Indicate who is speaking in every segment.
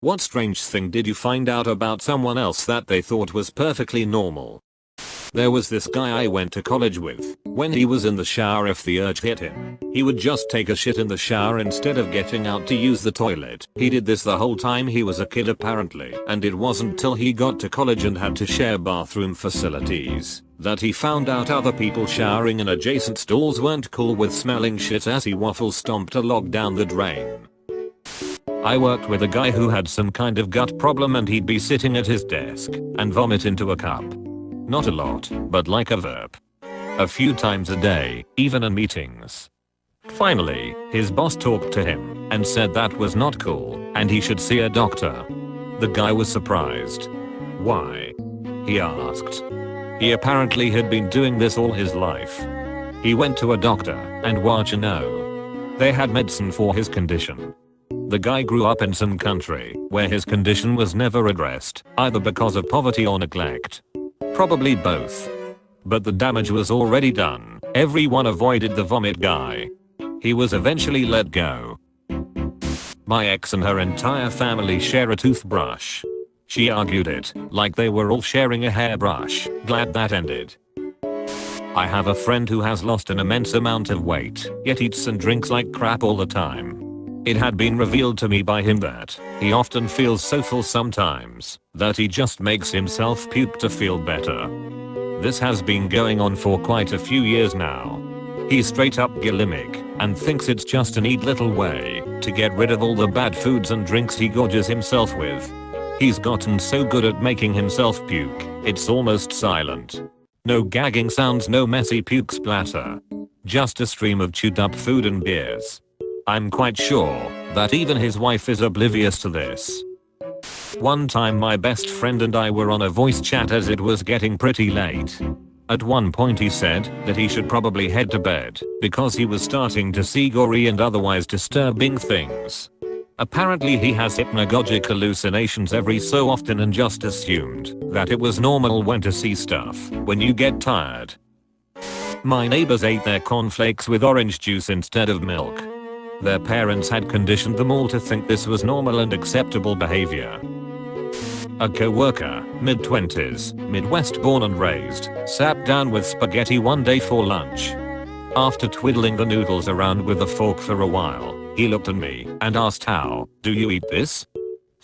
Speaker 1: What strange thing did you find out about someone else that they thought was perfectly normal? There was this guy I went to college with. When he was in the shower, if the urge hit him, he would just take a shit in the shower instead of getting out to use the toilet. He did this the whole time he was a kid apparently, and it wasn't till he got to college and had to share bathroom facilities that he found out other people showering in adjacent stalls weren't cool with smelling shit as he waffle stomped a log down the drain. I worked with a guy who had some kind of gut problem, and he'd be sitting at his desk and vomit into a cup. Not a lot, but like a verb. A few times a day, even in meetings. Finally, his boss talked to him and said that was not cool and he should see a doctor. The guy was surprised. Why? He asked. He apparently had been doing this all his life. He went to a doctor, and what you know, they had medicine for his condition. The guy grew up in some country where his condition was never addressed, either because of poverty or neglect. Probably both. But the damage was already done. Everyone avoided the vomit guy. He was eventually let go. My ex and her entire family share a toothbrush. She argued it like they were all sharing a hairbrush. Glad that ended. I have a friend who has lost an immense amount of weight, yet eats and drinks like crap all the time. It had been revealed to me by him that he often feels so full sometimes that he just makes himself puke to feel better. This has been going on for quite a few years now. He's straight up bulimic and thinks it's just a neat little way to get rid of all the bad foods and drinks he gorges himself with. He's gotten so good at making himself puke, it's almost silent. No gagging sounds, no messy puke splatter. Just a stream of chewed up food and beers. I'm quite sure that even his wife is oblivious to this. One time my best friend and I were on a voice chat as it was getting pretty late. At one point he said that he should probably head to bed because he was starting to see gory and otherwise disturbing things. Apparently he has hypnagogic hallucinations every so often and just assumed that it was normal when to see stuff when you get tired. My neighbors ate their cornflakes with orange juice instead of milk. Their parents had conditioned them all to think this was normal and acceptable behavior. A co-worker, mid-20s, Midwest born and raised, sat down with spaghetti one day for lunch. After twiddling the noodles around with a fork for a while, he looked at me and asked, "How do you eat this?"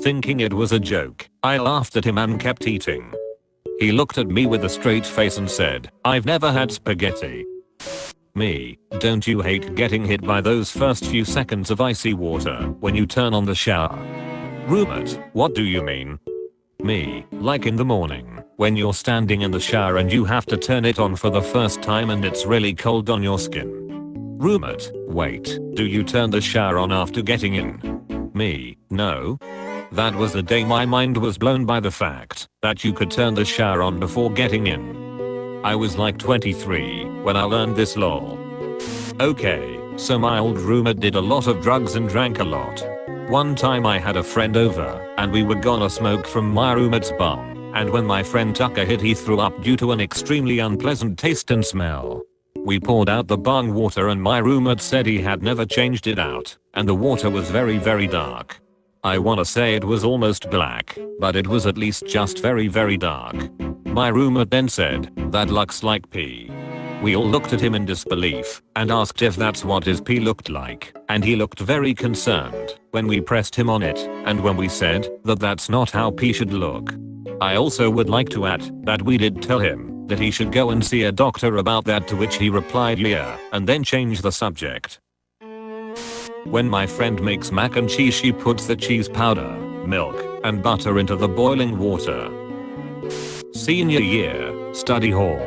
Speaker 1: Thinking it was a joke, I laughed at him and kept eating. He looked at me with a straight face and said, "I've never had spaghetti." Me, don't you hate getting hit by those first few seconds of icy water when you turn on the shower? Roommate, what do you mean? Me, like in the morning, when you're standing in the shower and you have to turn it on for the first time and it's really cold on your skin. Roommate, wait, do you turn the shower on after getting in? Me, no. That was the day my mind was blown by the fact that you could turn the shower on before getting in. I was like 23 when I learned this lol. Okay, so my old roommate did a lot of drugs and drank a lot. One time I had a friend over and we were gonna smoke from my roommate's bong, and when my friend took a hit he threw up due to an extremely unpleasant taste and smell. We poured out the bong water and my roommate said he had never changed it out, and the water was very dark. I wanna say it was almost black, but it was at least just very dark. My roommate then said, "That looks like pee." We all looked at him in disbelief and asked if that's what his pee looked like, and he looked very concerned when we pressed him on it and when we said that that's not how pee should look. I also would like to add that we did tell him that he should go and see a doctor about that, to which he replied yeah, and then changed the subject. When my friend makes mac and cheese, she puts the cheese powder, milk, and butter into the boiling water. Senior year, study hall.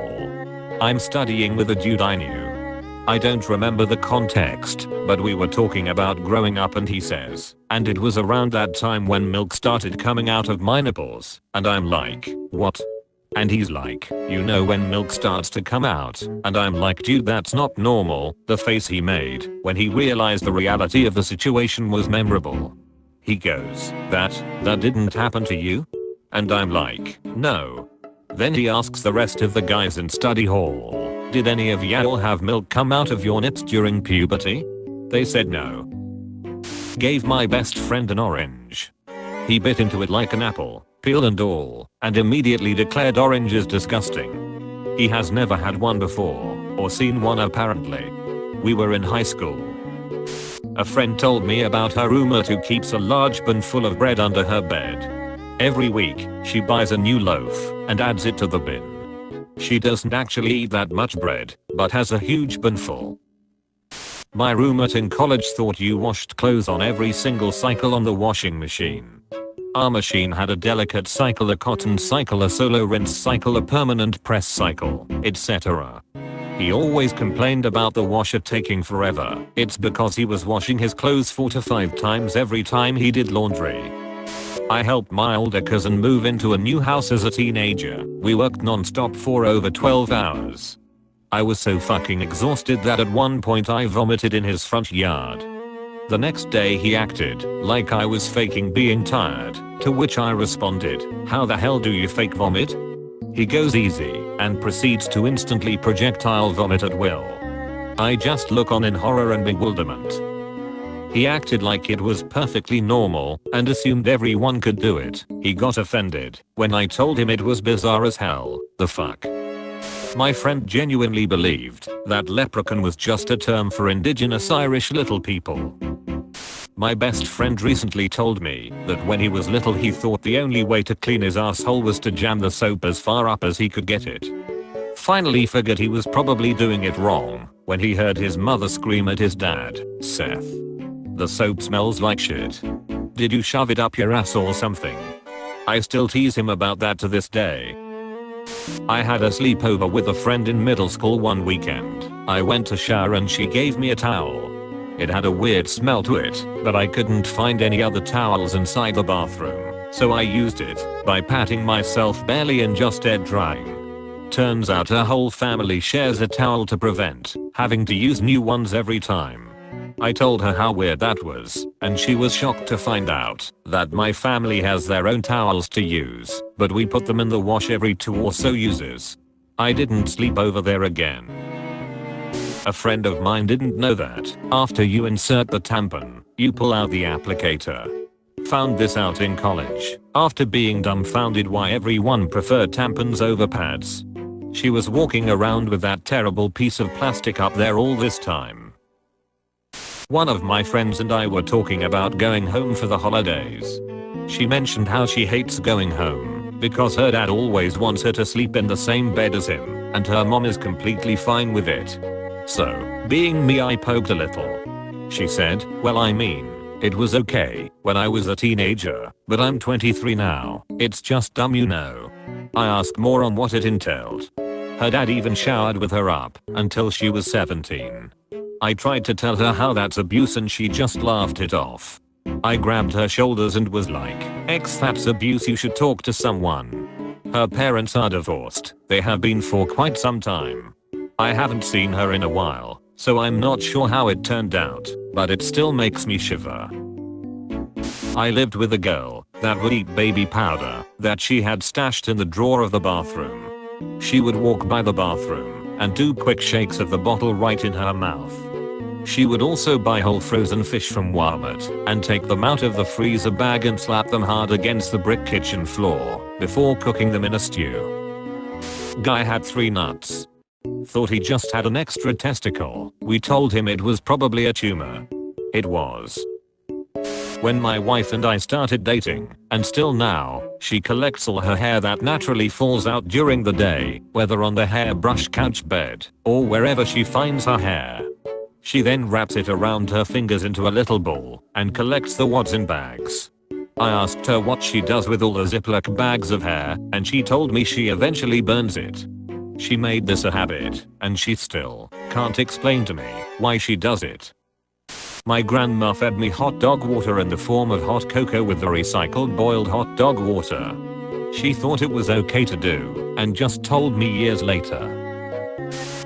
Speaker 1: I'm studying with a dude I knew. I don't remember the context, but we were talking about growing up and he says, and it was around that time when milk started coming out of my nipples, and I'm like, what? And he's like, you know when milk starts to come out, and I'm like, dude, that's not normal. The face he made when he realized the reality of the situation was memorable. He goes, that didn't happen to you? And I'm like, no. Then he asks the rest of the guys in study hall, did any of y'all have milk come out of your nips during puberty? They said no. Gave my best friend an orange. He bit into it like an apple, peel and all, and immediately declared orange is disgusting. He has never had one before, or seen one apparently. We were in high school. A friend told me about her roommate who keeps a large bin full of bread under her bed. Every week, she buys a new loaf and adds it to the bin. She doesn't actually eat that much bread, but has a huge bin full. My roommate in college thought you washed clothes on every single cycle on the washing machine. Our machine had a delicate cycle, a cotton cycle, a solo rinse cycle, a permanent press cycle, etc. He always complained about the washer taking forever. It's because he was washing his clothes 4 to 5 times every time he did laundry. I helped my older cousin move into a new house as a teenager. We worked non-stop for over 12 hours. I was so fucking exhausted that at one point I vomited in his front yard. The next day he acted like I was faking being tired, to which I responded, "How the hell do you fake vomit?" He goes easy and proceeds to instantly projectile vomit at will. I just look on in horror and bewilderment. He acted like it was perfectly normal and assumed everyone could do it. He got offended when I told him it was bizarre as hell. The fuck? My friend genuinely believed that leprechaun was just a term for indigenous Irish little people. My best friend recently told me that when he was little he thought the only way to clean his asshole was to jam the soap as far up as he could get it. Finally figured he was probably doing it wrong when he heard his mother scream at his dad, "Seth, the soap smells like shit. Did you shove it up your ass or something?" I still tease him about that to this day. I had a sleepover with a friend in middle school one weekend. I went to shower and she gave me a towel. It had a weird smell to it, but I couldn't find any other towels inside the bathroom, so I used it by patting myself barely and just air drying. Turns out her whole family shares a towel to prevent having to use new ones every time. I told her how weird that was, and she was shocked to find out that my family has their own towels to use, but we put them in the wash every 2 or so uses. I didn't sleep over there again. A friend of mine didn't know that after you insert the tampon, you pull out the applicator. Found this out in college after being dumbfounded why everyone preferred tampons over pads. She was walking around with that terrible piece of plastic up there all this time. One of my friends and I were talking about going home for the holidays. She mentioned how she hates going home because her dad always wants her to sleep in the same bed as him, and her mom is completely fine with it. So, being me, I poked a little. She said, "Well, I mean, it was okay when I was a teenager, but I'm 23 now. It's just dumb, you know." I asked more on what it entailed. Her dad even showered with her up until she was 17. I tried to tell her how that's abuse and she just laughed it off. I grabbed her shoulders and was like, that's abuse, you should talk to someone." Her parents are divorced. They have been for quite some time. I haven't seen her in a while, so I'm not sure how it turned out, but it still makes me shiver. I lived with a girl that would eat baby powder that she had stashed in the drawer of the bathroom. She would walk by the bathroom and do quick shakes of the bottle right in her mouth. She would also buy whole frozen fish from Walmart and take them out of the freezer bag and slap them hard against the brick kitchen floor before cooking them in a stew. Guy had 3 nuts. Thought he just had an extra testicle. We told him it was probably a tumor. It was. When my wife and I started dating, and still now, she collects all her hair that naturally falls out during the day, whether on the hairbrush couch bed, or wherever she finds her hair. She then wraps it around her fingers into a little ball, and collects the wads in bags. I asked her what she does with all the Ziploc bags of hair, and she told me she eventually burns it. She made this a habit, and she still can't explain to me why she does it. My grandma fed me hot dog water in the form of hot cocoa with the recycled boiled hot dog water. She thought it was okay to do, and just told me years later.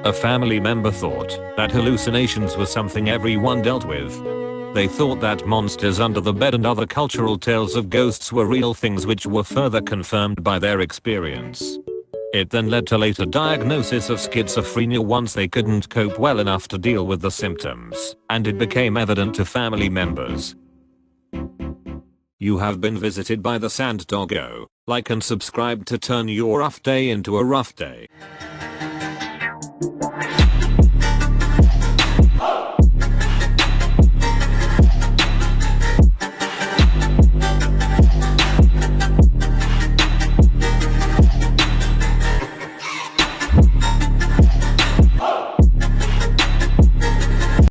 Speaker 1: A family member thought that hallucinations were something everyone dealt with. They thought that monsters under the bed and other cultural tales of ghosts were real things, which were further confirmed by their experience. It then led to later diagnosis of schizophrenia once they couldn't cope well enough to deal with the symptoms, and it became evident to family members. You have been visited by the sand doggo. Like and subscribe to turn your rough day into a rough day.